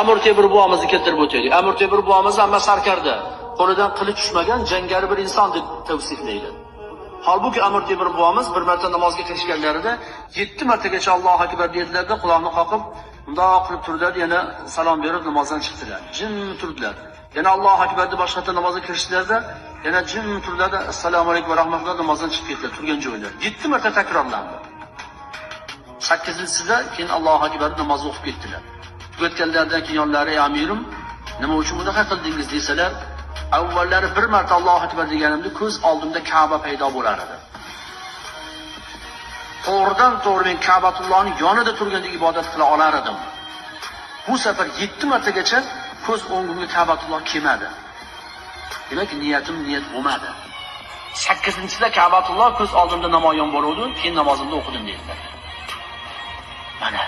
Amir Temur buvomizni keltirib o'taylik. Amir Temur buvomiz hamma sarkarda, qo'lidan qilich tushmagan jangari bir inson deb tavsiflaydi. Halbuki Amir Temur buvomiz bir marta namozga kirishganlarida 7 martagacha Allohu akbar dedilarda, quloqni qoqib, bundoq qilib turdilar, yana salom berib namozdan chiqdilar. Jim turdilar. Yana Allohu akbar deb boshqa namozga kirishdilarda, yana jim turdilar, assalomu alaykum va rahmatulloh namozdan chiqib ketdilar turgan joylar. 7 marta takrorlandi. 8-sida keyin Allohu akbar namozni o'qib ketdilar. Tugatganlardan keyin yonlari amirim, nima uchun bunaqa qildingiz desalar, avvallari bir marta Allohu akbar deganimda ko'z oldimda Ka'ba paydo bo'lar edi. To'g'ridan-to'g'ri men Ka'batullohning yonida turgandek ibodat qila olar edim. Bu safar 7 martagacha ko'z o'ngimga Ka'batulloh kelmadi. Demak, niyatim niyat bo'lmadi. 8-sida Ka'batulloh ko'z oldimda namoyon bo'ldi, keyin namozimni o'qidim dedilar. Mana